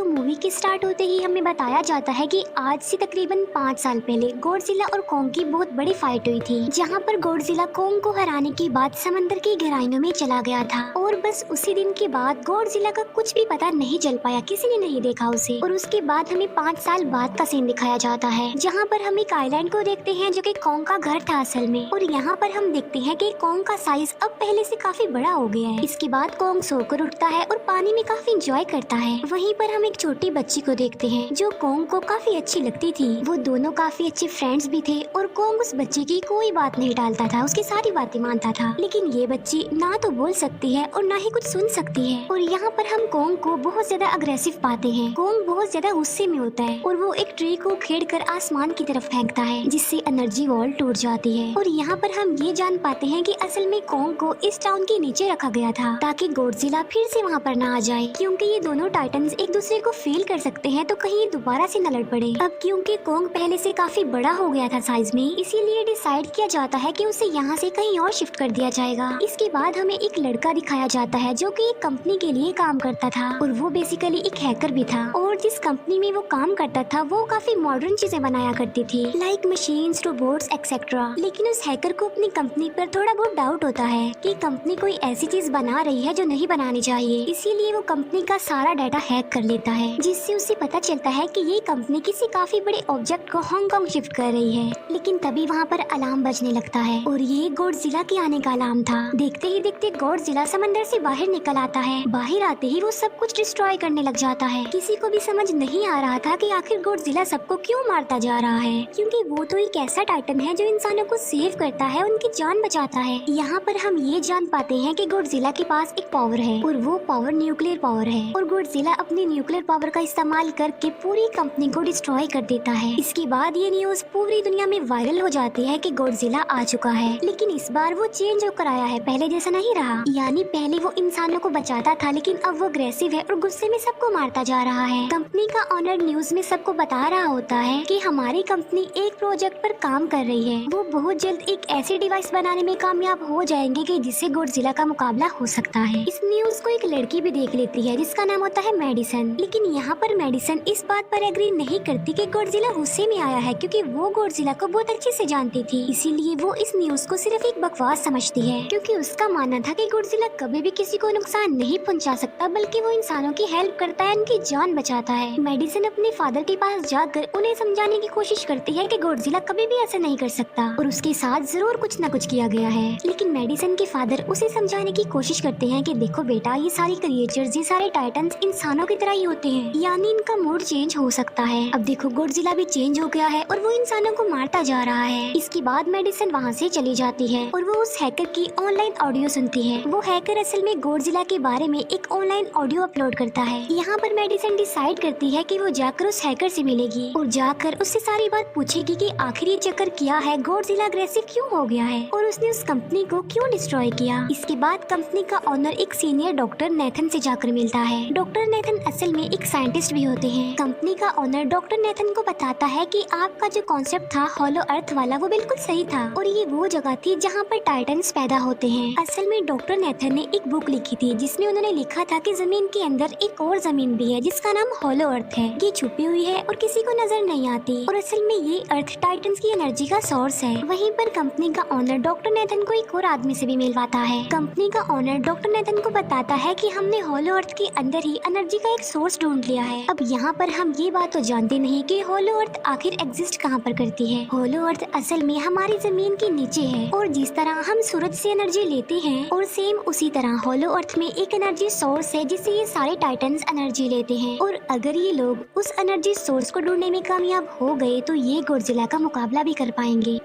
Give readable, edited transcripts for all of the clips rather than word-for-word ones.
तो मूवी के स्टार्ट होते ही हमें बताया जाता है कि आज से तकरीबन 5 साल पहले गॉडजिला और कॉन्ग की बहुत बड़ी फाइट हुई थी, जहां पर गॉडजिला कॉन्ग को हराने के बाद समंदर की गहराइयों में चला गया था और बस उसी दिन के बाद गॉडजिला का कुछ भी पता नहीं चल पाया, किसी ने नहीं देखा उसे। और उसके बाद हमें 5 साल बाद का सीन दिखाया जाता है, जहाँ पर हम एक आइलैंड को देखते हैं जो कि कॉन्ग का घर था असल में। और यहाँ पर हम देखते हैं कि कॉन्ग का साइज अब पहले से काफी बड़ा हो गया है। इसके बाद कॉन्ग सोकर उठता है और पानी में काफी इंजॉय करता है। वहीं पर हम एक छोटी बच्ची को देखते हैं जो कॉन्ग को काफी अच्छी लगती थी। वो दोनों काफी अच्छे फ्रेंड्स भी थे और कॉन्ग उस बच्ची की कोई बात नहीं टालता था, उसकी सारी बातें मानता था। लेकिन ये बच्ची ना तो बोल सकती है और ना ही कुछ सुन सकती है। और यहाँ पर हम कॉन्ग को बहुत ज्यादा अग्रेसिव पाते हैं। कॉन्ग बहुत ज्यादा गुस्से में होता है और वो एक ट्री को खेड़ कर आसमान की तरफ फेंकता है, जिससे एनर्जी वॉल टूट जाती है। और यहाँ पर हम ये जान पाते हैं कि असल में कॉन्ग को इस टाउन के नीचे रखा गया था ताकि गॉडजिला फिर से वहाँ पर ना आ जाए, क्योंकि ये दोनों टाइटन्स एक दूसरे को फेल कर सकते हैं तो कहीं दोबारा से न लड़ पड़े। अब क्योंकि कॉन्ग पहले से काफी बड़ा हो गया था साइज में, इसीलिए डिसाइड किया जाता है कि उसे यहाँ से कहीं और शिफ्ट कर दिया जाएगा। इसके बाद हमें एक लड़का दिखाया जाता है जो कि एक कंपनी के लिए काम करता था और वो बेसिकली एक हैकर भी था। और जिस कंपनी में वो काम करता था वो काफी मॉडर्न चीजें बनाया करती थी, लाइक मशीन्स, रोबोट्स एक्सेट्रा। लेकिन उस हैकर को अपनी कंपनी पर थोड़ा बहुत डाउट होता है कि कंपनी कोई ऐसी चीज बना रही है जो नहीं बनानी चाहिए। इसीलिए वो कंपनी का सारा डाटा हैक कर लेता है, जिससे उसे पता चलता है कि ये कंपनी किसी काफी बड़े ऑब्जेक्ट को हांगकांग शिफ्ट कर रही है। लेकिन तभी वहाँ पर अलार्म बजने लगता है और ये गॉडजिला के आने का अलार्म था। देखते ही देखते गॉडजिला समंदर से बाहर निकल आता है। बाहर आते ही वो सब कुछ डिस्ट्रॉय करने लग जाता है। किसी को भी समझ नहीं आ रहा था कि आखिर गॉडजिला सबको क्यों मारता जा रहा है, क्योंकि वो तो एक ऐसा टाइटन है जो इंसानों को सेव करता है, उनकी जान बचाता है। यहाँ पर हम ये जान पाते हैं कि गॉडजिला के पास एक पावर है और वो पावर न्यूक्लियर पावर है। और गॉडजिला अपनी न्यूक्लियर पावर का इस्तेमाल करके पूरी कंपनी को डिस्ट्रॉय कर देता है। इसके बाद ये न्यूज पूरी दुनिया में वायरल हो जाती है कि गॉडजिला आ चुका है। लेकिन इस बार वो चेंज होकर आया है, पहले जैसा नहीं रहा। यानी पहले वो इंसानों को बचाता था, लेकिन अब वो अग्रेसिव है और गुस्से में सबको मारता जा रहा है। कंपनी का ऑनर न्यूज में सबको बता रहा होता है कि हमारी कंपनी एक प्रोजेक्ट पर काम कर रही है। वो बहुत जल्द एक ऐसी डिवाइस बनाने में कामयाब हो जाएंगे कि जिससे गॉडजिला का मुकाबला हो सकता है। इस न्यूज को एक लड़की भी देख लेती है जिसका नाम होता है मेडिसन। लेकिन यहाँ पर मेडिसन इस बात पर एग्री नहीं करती कि गॉडजिला गुस्से में आया है, क्योंकि वो गॉडजिला को बहुत अच्छे से जानती थी। इसीलिए वो इस न्यूज को सिर्फ एक बकवास समझती है, क्योंकि उसका मानना था कि गॉडजिला कभी भी किसी को नुकसान नहीं पहुंचा सकता, बल्कि वो इंसानों की हेल्प करता है, उनकी जान बचाता है। मेडिसन अपने फादर के पास जाकर उन्हें समझाने की कोशिश करती है कि गॉडजिला कभी भी ऐसा नहीं कर सकता और उसके साथ जरूर कुछ न कुछ किया गया है। लेकिन मेडिसन के फादर उसे समझाने की कोशिश करते हैं कि देखो बेटा, ये सारी क्रिएचर्स, ये सारे टाइटन्स इंसानों की तरह ही होते हैं, यानी इनका मूड चेंज हो सकता है। अब देखो गॉडजिला भी चेंज हो गया है और वो इंसानों को मारता जा रहा है। इसके बाद मेडिसन वहाँ से चली जाती है और वो उस हैकर की ऑनलाइन ऑडियो सुनती है। वो हैकर असल में गॉडजिला के बारे में एक ऑनलाइन ऑडियो अपलोड करता है। यहाँ पर मेडिसन डिसाइड करती है कि वो जाकर उस हैकर से मिलेगी और जाकर उससे सारी बात पूछेगी कि आखिर ये चक्कर क्या है, गॉडजिला अग्रेसिव क्यों हो गया है और उसने उस कंपनी को क्यों डिस्ट्रॉय किया। इसके बाद कंपनी का ऑनर एक सीनियर डॉक्टर नेथन से जाकर मिलता है। डॉक्टर नेथन असल में एक साइंटिस्ट भी होते हैं। कंपनी का ऑनर डॉक्टर नेथन को बताता है कि आपका जो कॉन्सेप्ट था हॉलो अर्थ वाला, वो बिल्कुल सही था और ये वो जगह थी जहाँ पर टाइटन्स पैदा होते हैं। असल में डॉक्टर नेथन ने एक बुक लिखी थी जिसमें उन्होंने लिखा था कि जमीन के अंदर एक और जमीन भी है जिसका नाम हॉलो अर्थ है। ये छुपी हुई है और किसी को नजर नहीं आती और असल में ये अर्थ टाइटन्स की एनर्जी का सोर्स है। वहीं पर कंपनी का ऑनर डॉक्टर नेथन को एक और आदमी से भी मिलवाता है। कंपनी का ऑनर डॉक्टर नेथन को बताता है कि हमने हॉलो अर्थ के अंदर ही एनर्जी का एक सोर्स ढूंढ लिया है। अब यहाँ पर हम ये बात तो जानते नहीं कि हॉलो अर्थ आखिर एग्जिस्ट कहाँ पर करती है। हॉलो अर्थ असल में हमारी जमीन के नीचे है और जिस तरह हम सूरज से एनर्जी लेते हैं और सेम उसी तरह हॉलो अर्थ में एक एनर्जी सोर्स है जिससे ये सारे टाइटन्स एनर्जी लेते हैं। और अगर ये लोग उस एनर्जी सोर्स को ढूंढने में कामयाब हो गए तो ये गॉडजिला का मुकाबला भी कर पाएंगे।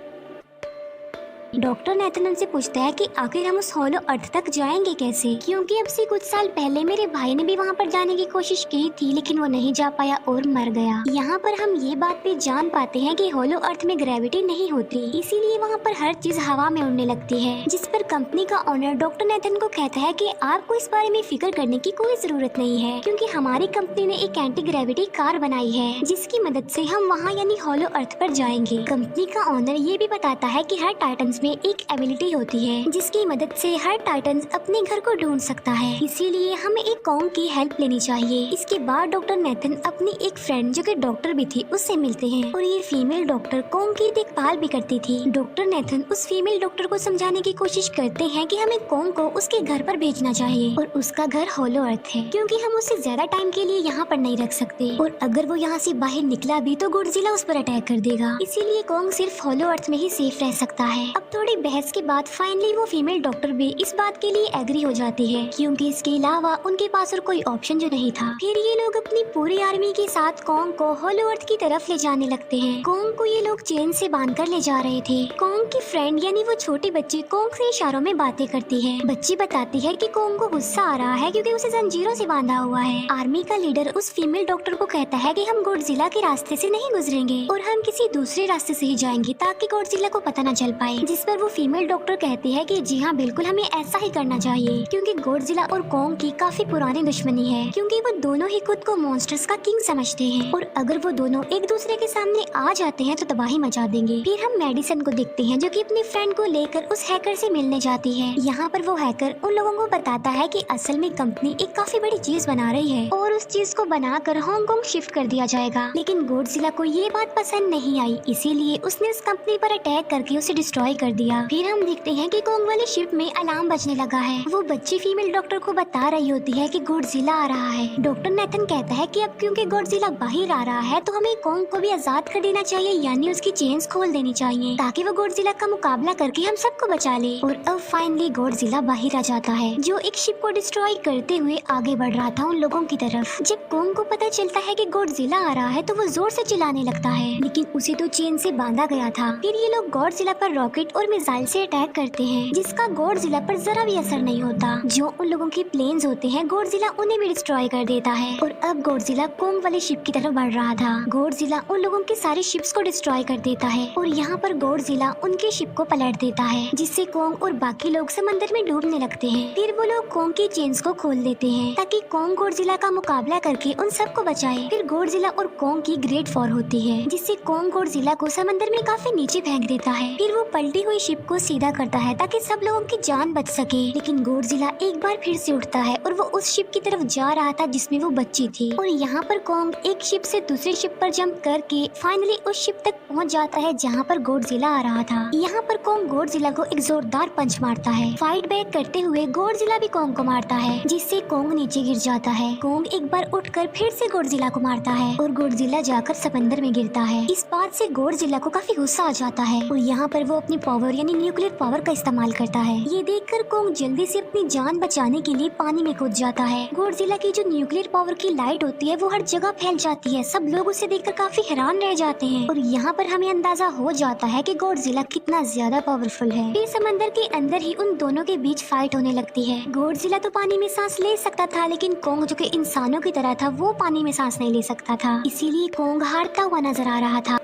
डॉक्टर नेथन उनसे पूछता है कि आखिर हम उस हॉलो अर्थ तक जाएंगे कैसे, क्योंकि अब से कुछ साल पहले मेरे भाई ने भी वहाँ पर जाने की कोशिश की थी लेकिन वो नहीं जा पाया और मर गया। यहाँ पर हम ये बात भी जान पाते हैं कि हॉलो अर्थ में ग्रेविटी नहीं होती, इसीलिए वहाँ पर हर चीज हवा में उड़ने लगती है। जिस पर कंपनी का ऑनर डॉक्टर नेथन को कहता है कि आपको इस बारे में फिक्र करने की कोई जरूरत नहीं है, क्योंकि हमारी कंपनी ने एक एंटी ग्रेविटी कार बनाई है जिसकी मदद से हम वहाँ यानी हॉलो अर्थ पर जाएंगे। कंपनी का ऑनर ये भी बताता है कि हर टाइटन टाइटन्स में एक एबिलिटी होती है जिसकी मदद से हर टाइटन अपने घर को ढूंढ सकता है, इसीलिए हमें एक कॉन्ग की हेल्प लेनी चाहिए। इसके बाद डॉक्टर नेथन अपनी एक फ्रेंड जो कि डॉक्टर भी थी उससे मिलते हैं और ये फीमेल डॉक्टर कॉन्ग की देखभाल भी करती थी। डॉक्टर नेथन उस फीमेल डॉक्टर को समझाने की कोशिश करते हैं कि हमें कॉन्ग को उसके घर पर भेजना चाहिए और उसका घर होलो अर्थ है क्योंकि हम उसे ज्यादा टाइम के लिए यहाँ पर नहीं रख सकते और अगर वो यहाँ से बाहर निकला भी तो गॉडजिला उस पर अटैक कर देगा, इसीलिए कॉन्ग सिर्फ होलो अर्थ में ही सेफ रह सकता है। अब थोड़ी बहस के बाद फाइनली वो फीमेल डॉक्टर भी इस बात के लिए एग्री हो जाती है क्योंकि इसके अलावा उनके पास और कोई ऑप्शन जो नहीं था। फिर ये लोग अपनी पूरी आर्मी के साथ कॉन्ग को होलो अर्थ की तरफ ले जाने लगते हैं। कॉन्ग को ये लोग चेन से बांधकर ले जा रहे थे। कॉन्ग की फ्रेंड यानी वो छोटी बच्ची कॉन्ग से इशारों में बातें करती है। बच्ची बताती है कि कॉन्ग को गुस्सा आ रहा है क्योंकि उसे जंजीरों से बांधा हुआ है। आर्मी का लीडर उस फीमेल डॉक्टर को कहता है कि हम गॉडजिला के रास्ते से नहीं गुजरेंगे और हम किसी दूसरे रास्ते से ही जाएंगे ताकि गॉडजिला को पता न चल पाए। जिस पर वो फीमेल डॉक्टर कहती है कि जी हाँ बिल्कुल हमें ऐसा ही करना चाहिए क्योंकि गॉडजिला और कॉन्ग की काफी पुरानी दुश्मनी है क्योंकि वो दोनों ही खुद को मॉन्स्टर्स का किंग समझते हैं और अगर वो दोनों एक दूसरे के सामने आ जाते हैं तो तबाही मचा देंगे। फिर हम मेडिसन को देखते हैं जो कि अपनी फ्रेंड को लेकर उस हैकर से मिलने जाती है। यहाँ पर वो हैकर उन लोगों को बताता है कि असल में कंपनी एक काफी बड़ी चीज बना रही है और उस चीज को बनाकर हांगकांग शिफ्ट कर दिया जाएगा, लेकिन गॉडजिला को ये बात पसंद नहीं आई, इसीलिए उसने उस कंपनी पर अटैक करके उसे डिस्ट्रॉय कर दिया। फिर हम देखते हैं कि कॉन्ग वाली शिप में अलार्म बजने लगा है। वो बच्ची फीमेल डॉक्टर को बता रही होती है कि गॉडजिला आ रहा है। डॉक्टर नेथन कहता है कि अब क्योंकि गॉडजिला बाहर आ रहा है तो हमें कॉन्ग को भी आजाद कर देना चाहिए यानी उसकी चेन्स खोल देनी चाहिए ताकि वो गॉडजिला का मुकाबला करके हम सबको बचा ले। और अब फाइनली गॉडजिला बाहर आ जाता है जो एक शिप को डिस्ट्रॉय करते हुए आगे बढ़ रहा था उन लोगों की तरफ। जब कॉन्ग को पता चलता है कि गॉडजिला आ रहा है तो वो जोर से चिल्लाने लगता है, लेकिन उसे तो चेन से बांधा गया था। फिर ये लोग गॉडजिला पर रॉकेट और मिसाइल से अटैक करते हैं जिसका गॉडजिला पर जरा भी असर नहीं होता। जो उन लोगों के प्लेन्स होते हैं गॉडजिला उन्हें भी डिस्ट्रॉय कर देता है और अब गॉडजिला कॉन्ग वाली शिप की तरफ बढ़ रहा था। गॉडजिला उन लोगों के सारी शिप्स को डिस्ट्रॉय कर देता है और यहाँ पर गॉडजिला उनके शिप को पलट देता है जिससे कॉन्ग और बाकी लोग समंदर में डूबने लगते हैं। फिर वो लोग कॉन्ग की चेन्स को खोल देते हैं ताकि कॉन्ग गॉडजिला का मुकाबला करके उन सबको बचाए। फिर गॉडजिला और कॉन्ग की ग्रेट वॉर होती है जिससे कॉन्ग गॉडजिला को समंदर में काफी नीचे फेंक देता है। फिर वो पलटी हुई शिप को सीधा करता है ताकि सब लोगों की जान बच सके, लेकिन गॉडजिला एक बार फिर से उठता है और वो उस शिप की तरफ जा रहा था जिसमें वो बच्ची थी और यहाँ पर कॉन्ग एक शिप से दूसरी शिप पर जंप करके फाइनली उस शिप तक पहुँच जाता है जहाँ पर गॉडजिला आ रहा था। यहाँ पर कॉन्ग गॉडजिला को एक जोरदार पंच मारता है। फाइट बैक करते हुए गॉडजिला भी कॉन्ग को मारता है जिससे कॉन्ग नीचे गिर जाता है। कॉन्ग एक बार उठकर फिर से गॉडजिला को मारता है और गॉडजिला जाकर समंदर में गिरता है। इस बात से गॉडजिला को काफी गुस्सा आ जाता है और यहाँ पर वो अपनी पावर यानी न्यूक्लियर पावर का इस्तेमाल करता है। ये देखकर कॉन्ग जल्दी से अपनी जान बचाने के लिए पानी में कूद जाता है। गॉडजिला की जो न्यूक्लियर पावर की लाइट होती है वो हर जगह फैल जाती है। सब लोग उसे देखकर काफी हैरान रह जाते हैं और यहाँ पर हमें अंदाजा हो जाता है कि गॉडजिला कितना ज्यादा पावरफुल है। फिर समंदर के अंदर ही उन दोनों के बीच फाइट होने लगती है। गॉडजिला तो पानी में सांस ले सकता था, लेकिन कॉन्ग जो कि इंसानों की तरह था वो पानी में सांस नहीं ले सकता था, इसीलिए कॉन्ग हारता हुआ नजर आ रहा था।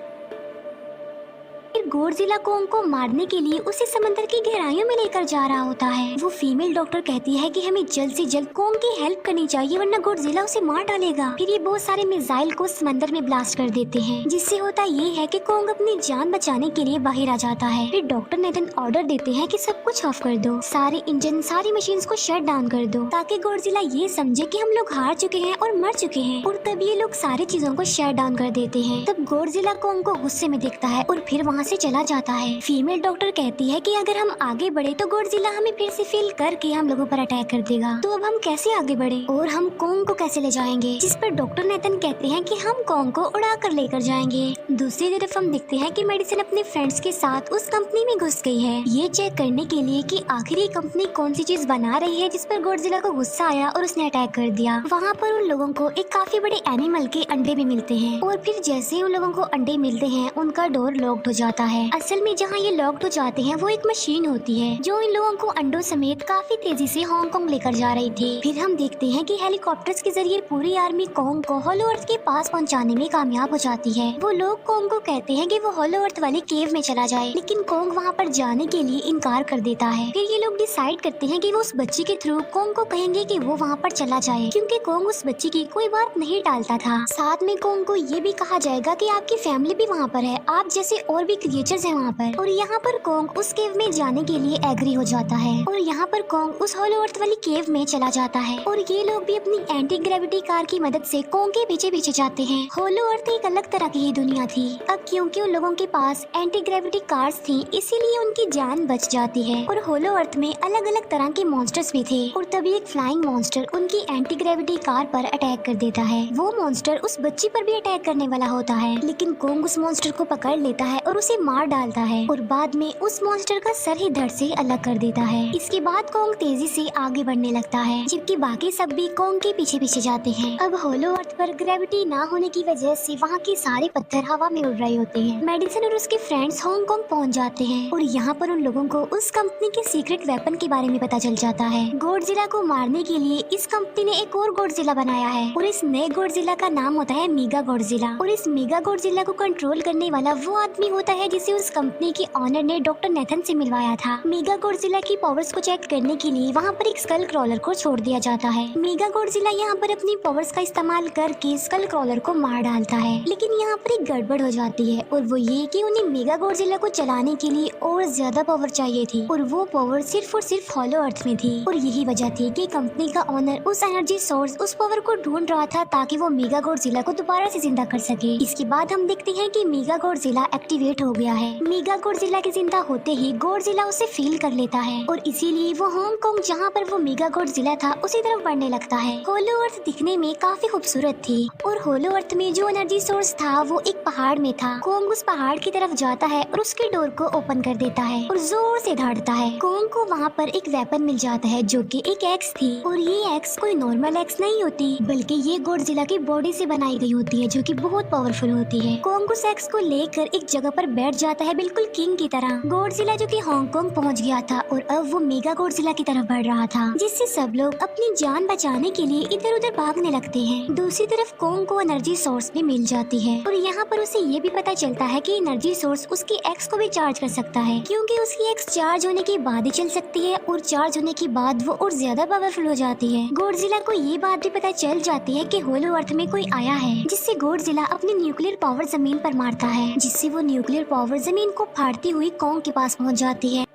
गॉडजिला कॉन्ग को मारने के लिए उसे समंदर की गहराइयों में लेकर जा रहा होता है। वो फीमेल डॉक्टर कहती है कि हमें जल्द से जल्द कॉन्ग की हेल्प करनी चाहिए वरना गॉडजिला उसे मार डालेगा। फिर ये बहुत सारे मिसाइल को समंदर में ब्लास्ट कर देते हैं जिससे होता ये है कि कॉन्ग अपनी जान बचाने के लिए बाहर आ जाता है। फिर डॉक्टर नेथन ऑर्डर देते हैं कि सब कुछ ऑफ कर दो, सारे इंजन सारी मशीन को शट डाउन कर दो ताकि गॉडजिला ये समझे कि हम लोग हार चुके हैं और मर चुके हैं। और तब ये लोग सारी चीजों को शट डाउन कर देते हैं। तब गॉडजिला कॉन्ग को गुस्से में देखता है और फिर वहाँ से चला जाता है। फीमेल डॉक्टर कहती है कि अगर हम आगे बढ़े तो गॉडजिला हमें फिर से फेल करके हम लोगों पर अटैक कर देगा, तो अब हम कैसे आगे बढ़े और हम कॉन्ग को कैसे ले जाएंगे। जिस पर डॉक्टर नेथन कहते हैं कि हम कॉन्ग को उड़ा कर लेकर जाएंगे। दूसरी तरफ हम देखते हैं कि मेडिसन अपने फ्रेंड्स के साथ उस कंपनी में घुस गई है ये चेक करने के लिए कि आखिर ये कंपनी कौन सी चीज बना रही है जिस पर गॉडजिला को गुस्सा आया और उसने अटैक कर दिया। वहाँ पर उन लोगों को एक काफी बड़े एनिमल के अंडे भी मिलते हैं और फिर जैसे ही उन लोगों को अंडे मिलते हैं उनका डोर लॉक्ड हो जाता है। असल में जहाँ ये लॉक्ड हो जाते हैं वो एक मशीन होती है जो इन लोगों को अंडों समेत काफी तेजी से हांगकांग लेकर जा रही थी। फिर हम देखते हैं कि हेलीकॉप्टर्स के जरिए पूरी आर्मी कॉन्ग को होलो अर्थ के पास पहुंचाने में कामयाब हो जाती है। वो लोग कॉन्ग को कहते हैं कि वो होलो अर्थ वाले केव में चला जाए, लेकिन कॉन्ग वहाँ पर जाने के लिए इनकार कर देता है। फिर ये लोग डिसाइड करते हैं कि वो उस बच्ची के थ्रू कॉन्ग को कहेंगे कि वो वहाँ पर चला जाए, क्योंकि कॉन्ग उस बच्ची की कोई बात नहीं टालता था। साथ में कॉन्ग को ये भी कहा जाएगा कि आपकी फैमिली भी वहाँ पर है, आप जैसे और भी क्रिएचर क्रिएचर्स है वहाँ पर। और यहाँ पर कोंग उस केव में जाने के लिए एग्री हो जाता है और यहाँ पर कोंग उस होलो अर्थ वाली केव में चला जाता है और ये लोग भी अपनी एंटी ग्रेविटी कार की मदद से कोंग के पीछे पीछे जाते हैं। होलो अर्थ एक अलग तरह की ही दुनिया थी। अब क्योंकि उन लोगों के पास एंटी ग्रेविटी कार्स थी इसीलिए उनकी जान बच जाती है। और होलो अर्थ में अलग अलग तरह के मॉन्स्टर्स भी थे और तभी एक फ्लाइंग मॉन्स्टर उनकी एंटी ग्रेविटी कार पर अटैक कर देता है। वो मॉन्स्टर उस बच्ची पर भी अटैक करने वाला होता है लेकिन कोंग उस मॉन्स्टर को पकड़ लेता है और उसे मार डालता है और बाद में उस मॉन्स्टर का सर ही धड़ से अलग कर देता है। इसके बाद कोंग तेजी से आगे बढ़ने लगता है जबकि बाकी सब भी कोंग के पीछे पीछे जाते हैं। अब होलो अर्थ पर ग्रेविटी ना होने की वजह से वहाँ के सारे पत्थर हवा में उड़ रहे होते हैं। मेडिसन और उसके फ्रेंड्स हांगकांग पहुँच जाते हैं और यहाँ पर उन लोगों को उस कंपनी के सीक्रेट वेपन के बारे में पता चल जाता है। गॉडजिला को मारने के लिए इस कंपनी ने एक और गॉडजिला बनाया है और इस नए गॉडजिला का नाम होता है मेगा गॉडजिला। और इस मेगा गॉडजिला को कंट्रोल करने वाला वो आदमी होता है जिसे उस कंपनी के ऑनर ने डॉक्टर नेथन से मिलवाया था। मेगा गॉडजिला की पावर्स को चेक करने के लिए वहाँ पर एक स्कल क्रॉलर को छोड़ दिया जाता है। मेगा गॉडजिला यहाँ पर अपनी पावर्स का इस्तेमाल करके स्कल क्रॉलर को मार डालता है लेकिन यहाँ पर एक गड़बड़ हो जाती है और वो ये कि उन्हें मेगा गॉडजिला को चलाने के लिए और ज्यादा पावर चाहिए थी और वो पावर सिर्फ और सिर्फ होलो अर्थ में थी। और यही वजह थी कि कंपनी का ओनर उस एनर्जी सोर्स उस पावर को ढूंढ रहा था ताकि वो मेगा गॉडजिला को दोबारा से जिंदा कर सके। इसके बाद हम देखते हैं कि मेगा गॉडजिला एक्टिवेट हो गया है। मेगा गॉडजिला के जिंदा होते ही गॉडजिला उसे फील कर लेता है और इसीलिए वो हांगकांग जहाँ पर वो मेगा गॉडजिला था उसी तरफ बढ़ने लगता है। होलो अर्थ दिखने में काफी खूबसूरत थी और होलो अर्थ में जो एनर्जी सोर्स था वो एक पहाड़ में था। कोंग उस पहाड़ की तरफ जाता है और उसके डोर को ओपन कर देता है और जोर से दौड़ता है। कोंग को वहाँ पर एक वेपन मिल जाता है जो कि एक एक्स थी और ये एक्स कोई नॉर्मल एक्स नहीं होती बल्कि ये गॉडजिला की बॉडी से बनाई गई होती है जो कि बहुत पावरफुल होती है। कोंग उस एक्स को लेकर एक जगह पर बैठ जाता है बिल्कुल किंग की तरह। गॉडजिला जो कि हांगकांग पहुंच गया था और अब वो मेगा गॉडजिला की तरफ बढ़ रहा था जिससे सब लोग अपनी जान बचाने के लिए इधर उधर भागने लगते हैं। दूसरी तरफ कोंग को एनर्जी सोर्स भी मिल जाती है और यहाँ पर उसे ये भी पता चलता है कि एनर्जी सोर्स उसकी एक्स को भी चार्ज कर सकता है क्योंकि उसकी एक्स चार्ज होने के बाद ही चल सकती है और चार्ज होने के बाद वो और ज्यादा पावरफुल हो जाती है। गॉडजिला को ये बात भी पता चल जाती है कि होलो अर्थ में कोई आया है जिससे गॉडजिला अपनी न्यूक्लियर पावर जमीन पर मारता है जिससे वो न्यूक्लियर पावर जमीन को फाड़ती हुई कोंग के पास पहुँच जाती है।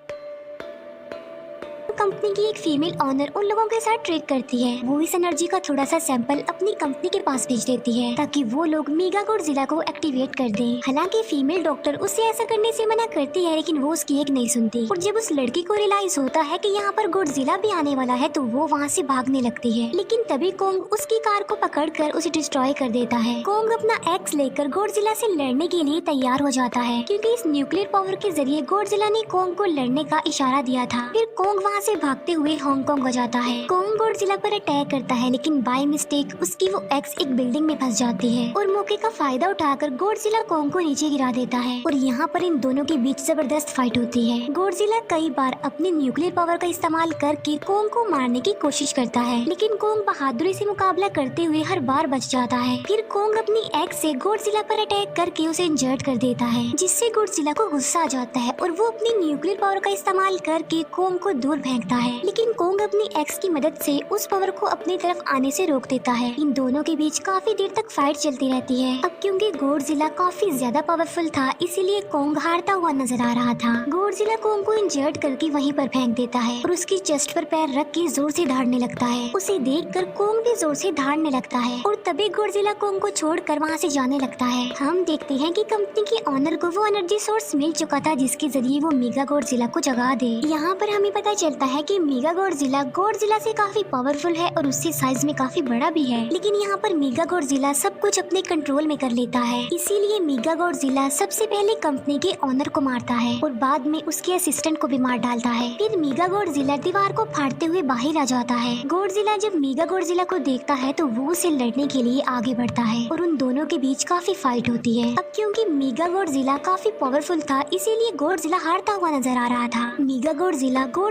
कंपनी की एक फीमेल ऑनर उन लोगों के साथ ट्रेड करती है। वो इस एनर्जी का थोड़ा सा सैंपल अपनी कंपनी के पास भेज देती है ताकि वो लोग मेगा गॉडजिला को एक्टिवेट कर दें। हालांकि फीमेल डॉक्टर उसे ऐसा करने से मना करती है लेकिन वो उसकी एक नहीं सुनती और जब उस लड़की को रियलाइज होता है कि यहाँ पर गॉडजिला भी आने वाला है तो वो वहाँ से भागने लगती है लेकिन तभी कोंग उसकी कार को पकड़कर उसे डिस्ट्रॉय कर देता है। कोंग अपना एक्स लेकर गॉडजिला से लड़ने के लिए तैयार हो जाता है क्योंकि इस न्यूक्लियर पावर के जरिए गॉडजिला ने कोंग को लड़ने का इशारा दिया था। फिर कोंग वहाँ से भागते हुए हांगकांग हो जाता है। कोंग गॉडजिला पर अटैक करता है लेकिन बाय मिस्टेक उसकी वो एक्स एक बिल्डिंग में फंस जाती है और मौके का फायदा उठाकर गॉडजिला कोंग को नीचे गिरा देता है और यहाँ पर इन दोनों के बीच जबरदस्त फाइट होती है। गॉडजिला कई बार अपनी न्यूक्लियर पावर का इस्तेमाल करके कोंग को मारने की कोशिश करता है लेकिन कोंग बहादुरी से मुकाबला करते हुए हर बार बच जाता है। फिर कोंग अपनी एक्स से गॉडजिला पर अटैक करके उसे इंजर्ड कर देता है जिससे गॉडजिला को गुस्सा आ जाता है और वो अपनी न्यूक्लियर पावर का इस्तेमाल करके कोंग को दूर फेंकता है लेकिन कोंग अपनी एक्स की मदद से उस पावर को अपनी तरफ आने से रोक देता है। इन दोनों के बीच काफी देर तक फाइट चलती रहती है। अब क्योंकि गॉडजिला काफी ज्यादा पावरफुल था इसीलिए कोंग हारता हुआ नजर आ रहा था। गॉडजिला कोंग को इंजर्ड करके वहीं पर फेंक देता है और उसकी चेस्ट पर पैर रख के जोर से दहाड़ने लगता है। उसे देखकर कोंग भी जोर से दहाड़ने लगता है और तभी गॉडजिला कोंग को छोड़कर वहाँ से जाने लगता है। हम देखते हैं कि कंपनी के ऑनर को वो एनर्जी सोर्स मिल चुका था जिसके जरिए वो मेगा गॉडजिला को जगा दे। यहाँ पर हमें पता चलता है कि मेगा गॉडजिला से काफी पावरफुल है और उससे साइज में काफी बड़ा भी है लेकिन यहाँ पर मेगा गॉडजिला सब कुछ अपने कंट्रोल में कर लेता है। इसीलिए मेगा गॉडजिला सबसे पहले कंपनी के ऑनर को मारता है और बाद में उसके असिस्टेंट को भी मार डालता है। फिर मेगा गॉडजिला दीवार को फाड़ते हुए बाहर आ जाता है। गॉडजिला जब मेगा गॉडजिला को देखता है तो वो उसे लड़ने के लिए आगे बढ़ता है और उन दोनों के बीच काफी फाइट होती है। अब क्योंकि मेगा गॉडजिला काफी पावरफुल था इसीलिए गॉडजिला हारता हुआ नजर आ रहा था। मेगा गॉडजिला को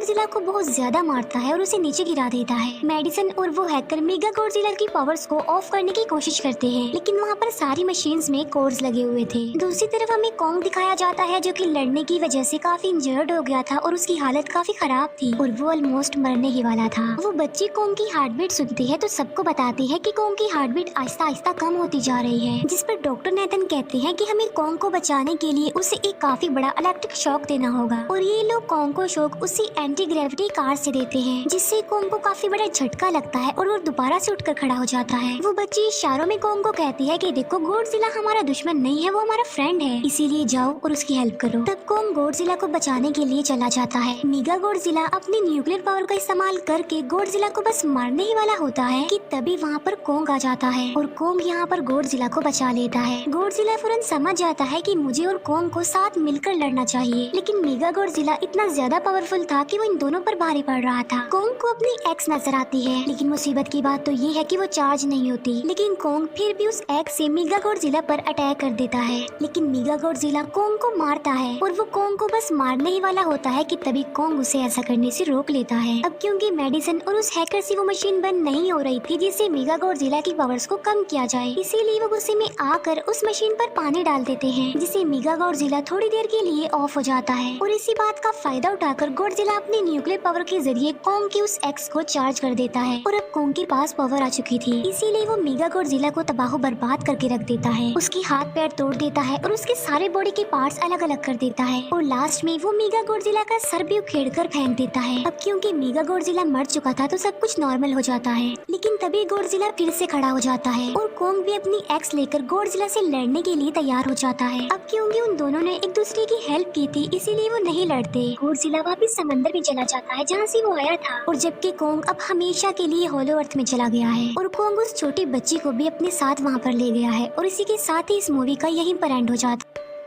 बहुत ज्यादा मारता है और उसे नीचे गिरा देता है। मेडिसन और वो हैकर मेगा गॉडजिला की पावर्स को ऑफ करने की कोशिश करते हैं, लेकिन वहाँ पर सारी मशीन्स में कोड्स लगे हुए थे। दूसरी तरफ हमें कॉन्ग दिखाया जाता है जो कि लड़ने की वजह से काफी इंजर्ड हो गया था और उसकी हालत काफी खराब थी और वो ऑलमोस्ट मरने ही वाला था। वो बच्ची कॉन्ग की हार्ट बीट सुनती है तो सबको बताती है कि कॉन्ग की हार्ट बीट आहिस्ता आहिस्ता कम होती जा रही है, जिस पर डॉक्टर नेथन कहते हैं कि हमें कॉन्ग को बचाने के लिए उसे एक काफी बड़ा इलेक्ट्रिक शॉक देना होगा और ये लोग कॉन्ग को शॉक उसी एंटी ग्रेविटी कार से देते हैं, जिससे कॉन्ग को काफी बड़ा झटका लगता है और वो दोबारा से उठकर खड़ा हो जाता है। वो बच्ची इशारों में कॉन्ग को कहती है कि देखो गॉडजिला हमारा दुश्मन नहीं है, वो हमारा फ्रेंड है, इसीलिए जाओ और उसकी हेल्प करो। तब कॉन्ग गॉडजिला को बचाने के लिए चला जाता है। मेगा गॉडजिला अपनी न्यूक्लियर पावर का इस्तेमाल करके गॉडजिला को बस मारने ही वाला होता है कि तभी वहाँ पर कॉन्ग आ जाता है और कॉन्ग यहाँ पर गॉडजिला को बचा लेता है। गॉडजिला फौरन समझ जाता है कि मुझे और कॉन्ग को साथ मिलकर लड़ना चाहिए, लेकिन मेगा गॉडजिला इतना ज्यादा पावरफुल था कि वो इन दोनों पर भारी पड़ रहा था। कॉन्ग को अपनी एक्स नजर आती है, लेकिन मुसीबत की बात तो ये है कि वो चार्ज नहीं होती, लेकिन कॉन्ग फिर भी उस एक्स से मेगा गॉडजिला पर अटैक कर देता है। लेकिन मेगा गॉडजिला कॉन्ग को मारता है और वो कॉन्ग को बस मारने ही वाला होता है कि तभी कॉन्ग उसे ऐसा करने से रोक लेता है। अब क्योंकि मेडिसन और उस हैकर से वो मशीन बंद नहीं हो रही थी जिससे मेगा गॉडजिला की पावर्स को कम किया जाए, इसीलिए वो गुस्से में आकर उस मशीन पर पानी डाल देते हैं, जिससे मेगा गॉडजिला थोड़ी देर के लिए ऑफ हो जाता है और इसी बात का फायदा उठाकर गॉडजिला अपनी न्यूक्लियर पावर के जरिए कॉन्ग की उस एक्स को चार्ज कर देता है और अब कॉन्ग के पास पावर आ चुकी थी, इसीलिए वो मेगा गॉडजिला को तबाह बर्बाद करके रख देता है। उसकी हाथ पैर तोड़ देता है और उसके सारे बॉडी के पार्ट्स अलग अलग कर देता है और लास्ट में वो मेगा गॉडजिला का सर भी उखेड़ कर फेंक देता है। अब क्योंकि मेगा गॉडजिला मर चुका था तो सब कुछ नॉर्मल हो जाता है, लेकिन तभी गॉडजिला फिर से खड़ा हो जाता है और कॉन्ग भी अपनी एक्स लेकर गॉडजिला से लड़ने के लिए तैयार हो जाता है। अब क्योंकि उन दोनों ने एक दूसरे की हेल्प की थी, इसीलिए वो नहीं लड़ते। गॉडजिला वापस समंदर में चला जाता है जहाँ से वो आया था और जबकि कॉन्ग अब हमेशा के लिए होलो अर्थ में चला गया है और कॉन्ग उस छोटी बच्ची को भी अपने साथ वहाँ पर ले गया है और इसी के साथ ही इस मूवी का यहीं पर एंड हो जाता है।